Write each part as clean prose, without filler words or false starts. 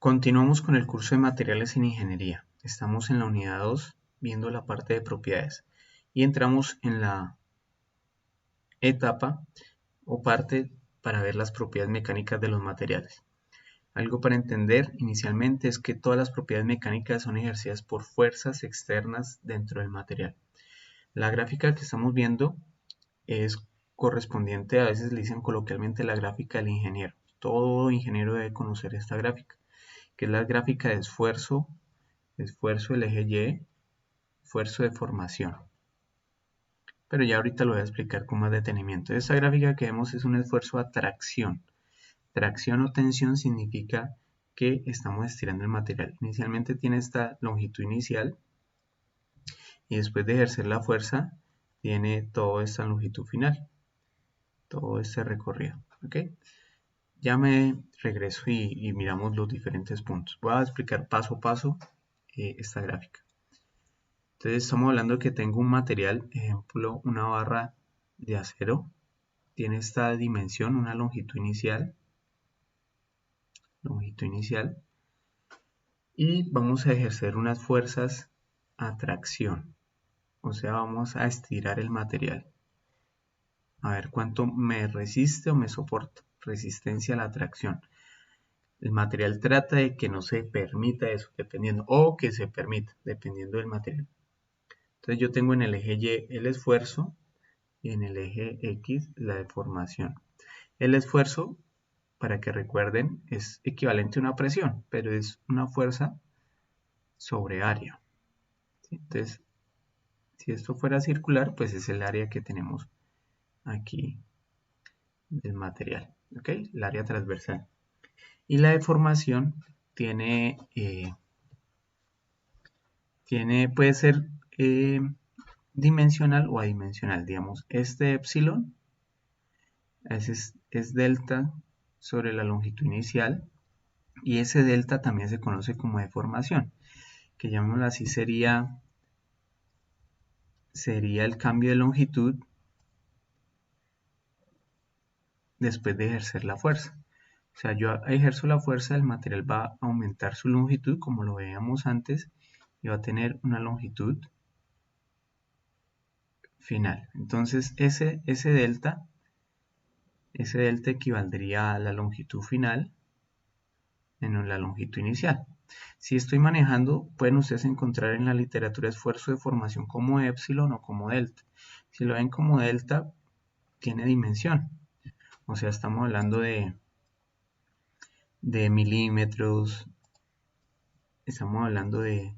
Continuamos con el curso de materiales en ingeniería. Estamos en la unidad 2 viendo la parte de propiedades y entramos en la etapa o parte para ver las propiedades mecánicas de los materiales. Algo para entender inicialmente es que todas las propiedades mecánicas son ejercidas por fuerzas externas dentro del material. La gráfica que estamos viendo es correspondiente, a veces le dicen coloquialmente, la gráfica del ingeniero. Todo ingeniero debe conocer esta gráfica, que es la gráfica de esfuerzo del eje Y, esfuerzo de formación. Pero ya ahorita lo voy a explicar con más detenimiento. Esta gráfica que vemos es un esfuerzo a tracción. Tracción o tensión significa que estamos estirando el material. Inicialmente tiene esta longitud inicial y después de ejercer la fuerza tiene toda esta longitud final, todo este recorrido. ¿Okay? Ya me regreso y miramos los diferentes puntos. Voy a explicar paso a paso esta gráfica. Entonces estamos hablando de que tengo un material, ejemplo, una barra de acero, tiene esta dimensión, una longitud inicial, y vamos a ejercer unas fuerzas a tracción, o sea, vamos a estirar el material. A ver cuánto me resiste o me soporta, resistencia a la tracción. El material trata de que no se permita eso, dependiendo, o que se permita, dependiendo del material. Entonces yo tengo en el eje Y el esfuerzo y en el eje X la deformación. El esfuerzo, para que recuerden, es equivalente a una presión, pero es una fuerza sobre área. ¿Sí? Entonces, si esto fuera circular, pues es el área que tenemos aquí del material, ¿ok? El área transversal. Y la deformación puede ser dimensional o adimensional, digamos. Este epsilon es delta sobre la longitud inicial y ese delta también se conoce como deformación, que llamémoslo así sería el cambio de longitud después de ejercer la fuerza. O sea, yo ejerzo la fuerza, el material va a aumentar su longitud como lo veíamos antes y va a tener una longitud final. Entonces ese delta equivaldría a la longitud final menos la longitud inicial. Si estoy manejando, pueden ustedes encontrar en la literatura esfuerzo de formación como epsilon o como delta. Si lo ven como delta, tiene dimensión. O sea, estamos hablando de milímetros, estamos hablando de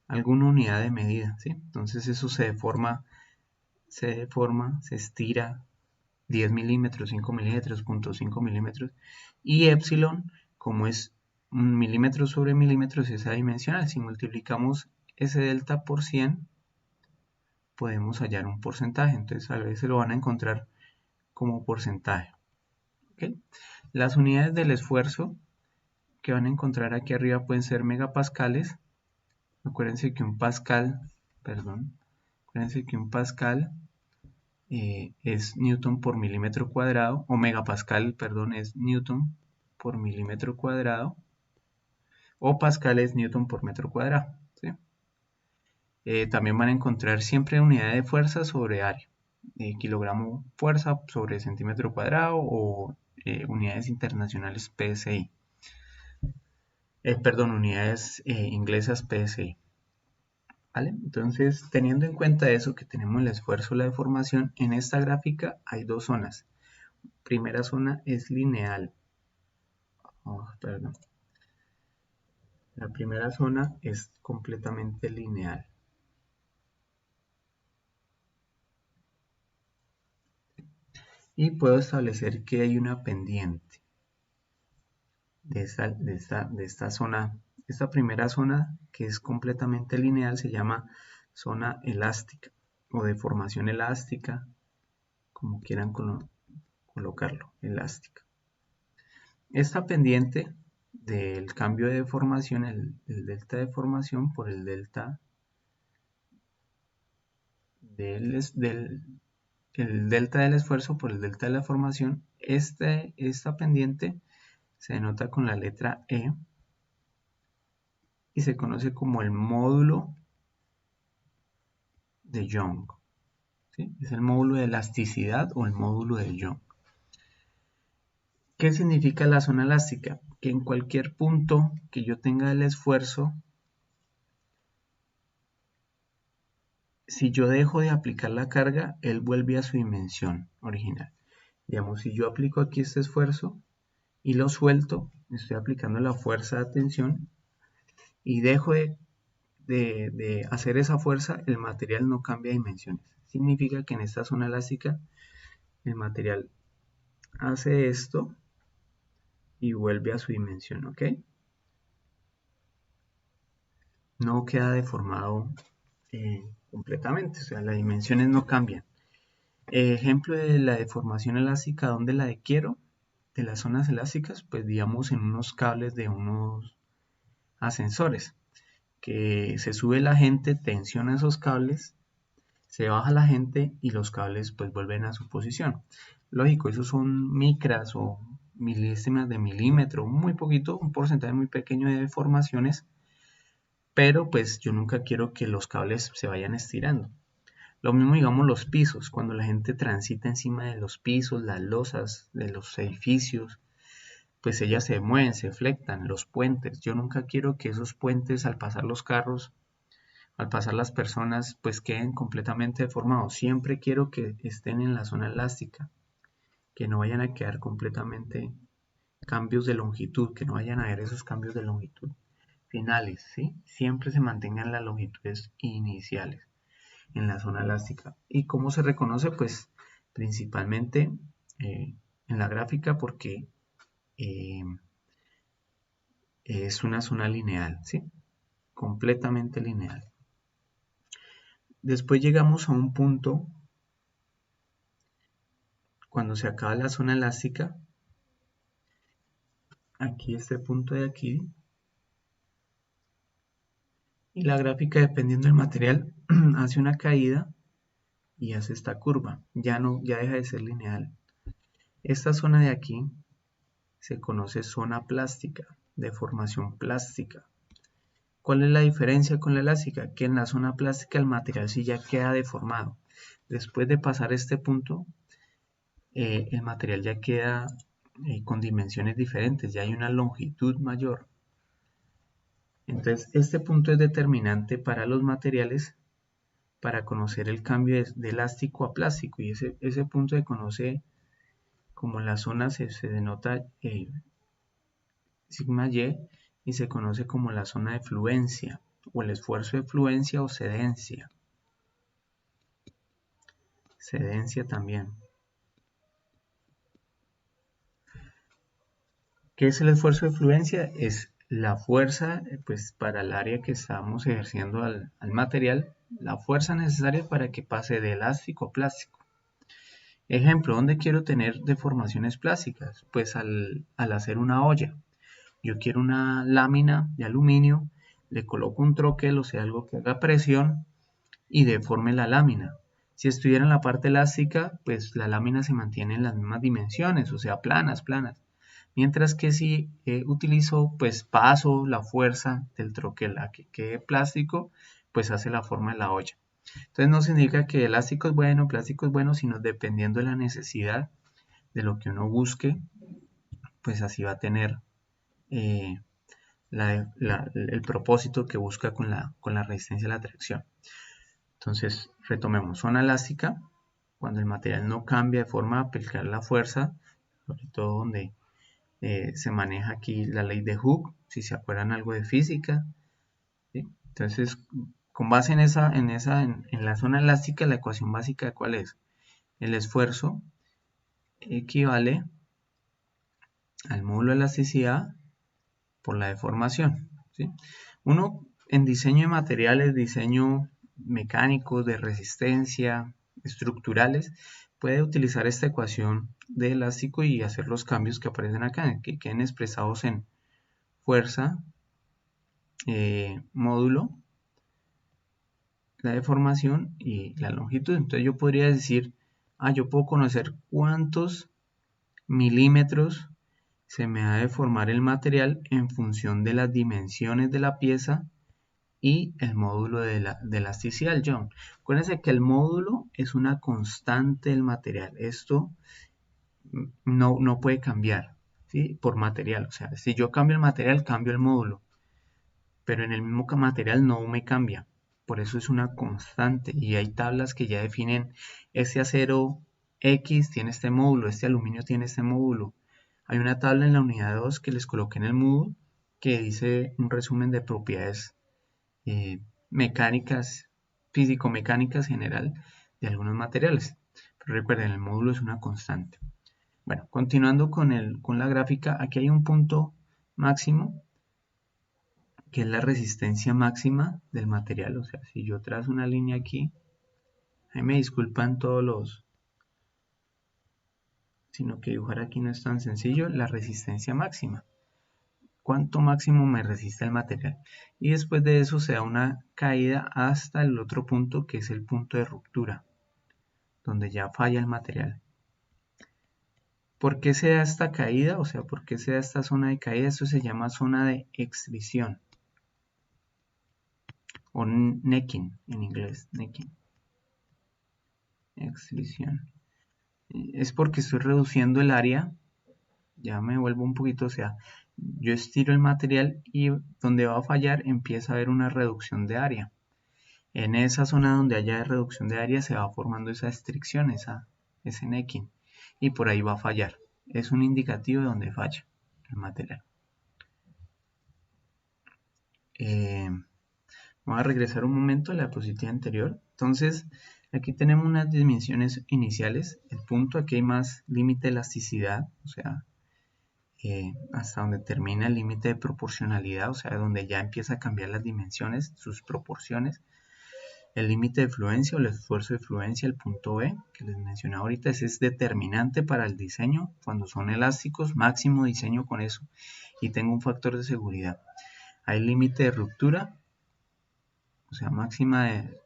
alguna unidad de medida, ¿sí? Entonces eso se deforma, se estira 10 milímetros, 5 milímetros, 0.5 milímetros. Y epsilon, como es un milímetro sobre milímetros, es adimensional. Si multiplicamos ese delta por 100, podemos hallar un porcentaje. Entonces a veces lo van a encontrar como porcentaje. ¿Okay? Las unidades del esfuerzo que van a encontrar aquí arriba pueden ser megapascales. Acuérdense que un pascal es newton por milímetro cuadrado, o megapascal, perdón, es newton por milímetro cuadrado, o pascal es newton por metro cuadrado. ¿Sí? También van a encontrar siempre unidad de fuerza sobre área, kilogramo fuerza sobre centímetro cuadrado, o unidades internacionales PSI. Unidades inglesas PSI. ¿Vale? Entonces, teniendo en cuenta eso, que tenemos el esfuerzo y la deformación, en esta gráfica hay dos zonas. Primera zona es lineal. La primera zona es completamente lineal. Y puedo establecer que hay una pendiente de esta zona. Esta primera zona, que es completamente lineal, se llama zona elástica o deformación elástica, como quieran colocarlo, elástica. Esta pendiente del cambio de deformación, el delta de deformación por el delta el delta del esfuerzo por el delta de la deformación, esta pendiente se denota con la letra E y se conoce como el módulo de Young. ¿Sí? Es el módulo de elasticidad o el módulo de Young. ¿Qué significa la zona elástica? Que en cualquier punto que yo tenga el esfuerzo, si yo dejo de aplicar la carga, él vuelve a su dimensión original. Digamos, si yo aplico aquí este esfuerzo y lo suelto, estoy aplicando la fuerza de tensión y dejo de hacer esa fuerza, el material no cambia de dimensiones. Significa que en esta zona elástica el material hace esto y vuelve a su dimensión, ¿ok? No queda deformado completamente, o sea, las dimensiones no cambian. Ejemplo de la deformación elástica, ¿dónde la quiero? De las zonas elásticas, pues digamos en unos cables de unos ascensores, que se sube la gente, tensiona esos cables, se baja la gente y los cables pues vuelven a su posición. Lógico, esos son micras o milésimas de milímetro, muy poquito, un porcentaje muy pequeño de deformaciones, pero pues yo nunca quiero que los cables se vayan estirando. Lo mismo digamos los pisos, cuando la gente transita encima de los pisos, las losas de los edificios, pues ellas se mueven, se flectan, los puentes. Yo nunca quiero que esos puentes al pasar los carros, al pasar las personas, pues queden completamente deformados. Siempre quiero que estén en la zona elástica, que no vayan a quedar completamente cambios de longitud, que no vayan a haber esos cambios de longitud finales, ¿sí? Siempre se mantengan las longitudes iniciales en la zona elástica. ¿Y cómo se reconoce? Pues principalmente en la gráfica porque eh, es una zona lineal, ¿sí? Completamente lineal. Después llegamos a un punto, cuando se acaba la zona elástica, aquí este punto de aquí, y la gráfica dependiendo del material hace una caída y hace esta curva, ya deja de ser lineal. Esta zona de aquí se conoce zona plástica, deformación plástica. ¿Cuál es la diferencia con la elástica? Que en la zona plástica el material sí ya queda deformado. Después de pasar este punto, el material ya queda con dimensiones diferentes, ya hay una longitud mayor. Entonces, este punto es determinante para los materiales para conocer el cambio de elástico a plástico, y ese punto se conoce como la zona, se denota sigma y se conoce como la zona de fluencia o el esfuerzo de fluencia o cedencia. Cedencia también. ¿Qué es el esfuerzo de fluencia? Es la fuerza pues, para el área que estamos ejerciendo al material, la fuerza necesaria para que pase de elástico a plástico. Ejemplo, ¿dónde quiero tener deformaciones plásticas? Pues al hacer una olla. Yo quiero una lámina de aluminio, le coloco un troquel, o sea, algo que haga presión y deforme la lámina. Si estuviera en la parte elástica, pues la lámina se mantiene en las mismas dimensiones, o sea, planas. Mientras que si utilizo, pues paso la fuerza del troquel a que quede plástico, pues hace la forma de la olla. Entonces no significa que elástico es bueno, plástico es bueno, sino dependiendo de la necesidad de lo que uno busque, pues así va a tener eh, el propósito que busca con la resistencia a la tracción. Entonces, retomemos. Zona elástica, cuando el material no cambia de forma a aplicar la fuerza, sobre todo donde se maneja aquí la ley de Hooke, si se acuerdan algo de física, ¿sí? Entonces, con base en la zona elástica, la ecuación básica, ¿cuál es? El esfuerzo equivale al módulo de elasticidad por la deformación, ¿sí? Uno en diseño de materiales, diseño mecánico, de resistencia, estructurales, puede utilizar esta ecuación de elástico y hacer los cambios que aparecen acá, que queden expresados en fuerza, módulo, la deformación y la longitud. Entonces yo podría decir, yo puedo conocer cuántos milímetros se me ha de deformar el material en función de las dimensiones de la pieza y el módulo de elasticidad, John. Acuérdense que el módulo es una constante del material. Esto no puede cambiar, ¿sí? Por material. O sea, si yo cambio el material, cambio el módulo. Pero en el mismo material no me cambia. Por eso es una constante. Y hay tablas que ya definen este acero X tiene este módulo, este aluminio tiene este módulo. Hay una tabla en la unidad 2 que les coloqué en el Moodle que dice un resumen de propiedades mecánicas, físico-mecánicas general de algunos materiales. Pero recuerden, el módulo es una constante. Bueno, continuando con la gráfica, aquí hay un punto máximo que es la resistencia máxima del material. O sea, si yo trazo una línea aquí, ahí me disculpan todos los, sino que dibujar aquí no es tan sencillo, la resistencia máxima. ¿Cuánto máximo me resiste el material? Y después de eso se da una caída hasta el otro punto que es el punto de ruptura, donde ya falla el material. ¿Por qué se da esta caída? O sea, ¿por qué se da esta zona de caída? Eso se llama zona de exhibición o necking en inglés, necking, exhibición. Es porque estoy reduciendo el área, ya me vuelvo un poquito, o sea, yo estiro el material y donde va a fallar empieza a haber una reducción de área. En esa zona donde haya reducción de área se va formando esa estricción, ese necking, y por ahí va a fallar. Es un indicativo de donde falla el material. Vamos a regresar un momento a la diapositiva anterior. Entonces, aquí tenemos unas dimensiones iniciales. El punto, aquí hay más límite de elasticidad, o sea, hasta donde termina el límite de proporcionalidad, o sea, donde ya empieza a cambiar las dimensiones, sus proporciones. El límite de fluencia o el esfuerzo de fluencia, el punto B, que les mencioné ahorita, ese es determinante para el diseño. Cuando son elásticos, máximo diseño con eso. Y tengo un factor de seguridad. Hay límite de ruptura, o sea, máxima de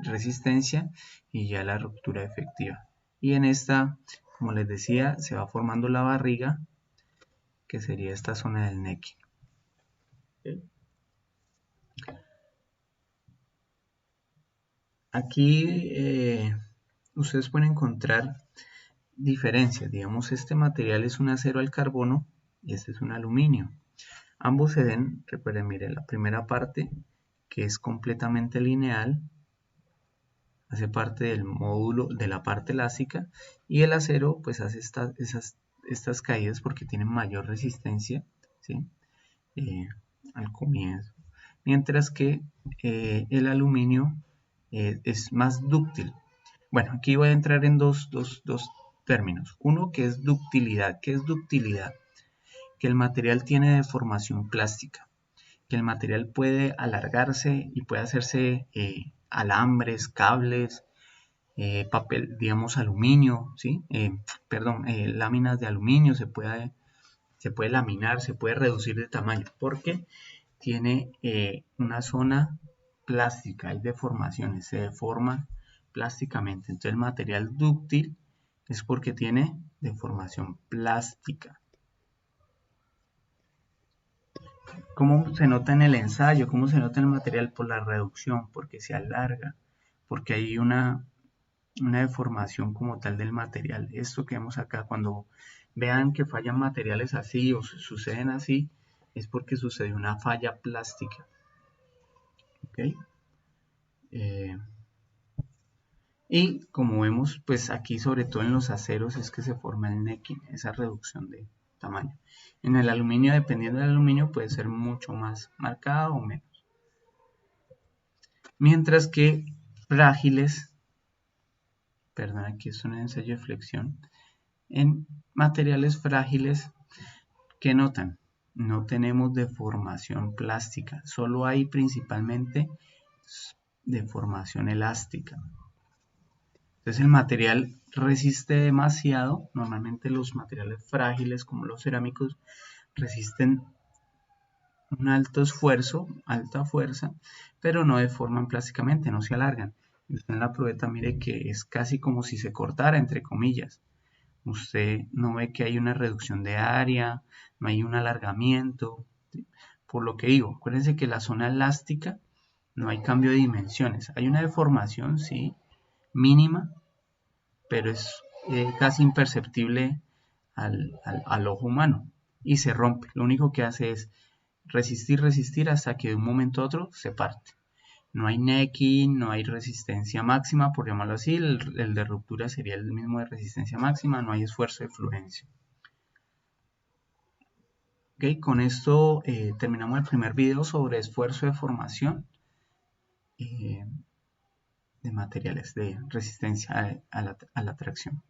resistencia y ya la ruptura efectiva. Y en esta, como les decía, se va formando la barriga, que sería esta zona del necking. Aquí ustedes pueden encontrar diferencias. Digamos, este material es un acero al carbono y este es un aluminio. Ambos se ven, recuerden, miren, la primera parte que es completamente lineal, hace parte del módulo de la parte elástica, y el acero pues hace estas caídas porque tiene mayor resistencia, ¿sí? Al comienzo, mientras que el aluminio es más dúctil. Bueno, aquí voy a entrar en dos términos. Uno que es ductilidad. ¿Qué es ductilidad? Que el material tiene deformación plástica, que el material puede alargarse y puede hacerse alambres, cables, papel, digamos aluminio, ¿sí? Láminas de aluminio, se puede laminar, se puede reducir de tamaño, porque tiene una zona plástica, hay deformaciones, se deforma plásticamente. Entonces el material dúctil es porque tiene deformación plástica. ¿Cómo se nota en el ensayo? ¿Cómo se nota en el material? Por la reducción, porque se alarga, porque hay una deformación como tal del material. Esto que vemos acá, cuando vean que fallan materiales así o suceden así, es porque sucedió una falla plástica. ¿Okay? Y como vemos, pues aquí sobre todo en los aceros es que se forma el necking, esa reducción de tamaño. En el aluminio, dependiendo del aluminio, puede ser mucho más marcada o menos. Mientras que frágiles, perdón, aquí es un ensayo de flexión, en materiales frágiles, ¿qué notan? No tenemos deformación plástica, solo hay principalmente deformación elástica. Entonces el material resiste demasiado, normalmente los materiales frágiles como los cerámicos resisten un alto esfuerzo, alta fuerza, pero no deforman plásticamente, no se alargan. Y usted en la probeta mire que es casi como si se cortara, entre comillas, Usted no ve que hay una reducción de área, no hay un alargamiento. ¿Sí? Por lo que digo, acuérdense que la zona elástica no hay cambio de dimensiones. Hay una deformación, sí, mínima, pero es casi imperceptible al ojo humano y se rompe. Lo único que hace es resistir, resistir hasta que de un momento a otro se parte. No hay necking, no hay resistencia máxima, por llamarlo así, el de ruptura sería el mismo de resistencia máxima, no hay esfuerzo de fluencia. Ok, con esto terminamos el primer video sobre esfuerzo de formación de materiales de resistencia a la tracción.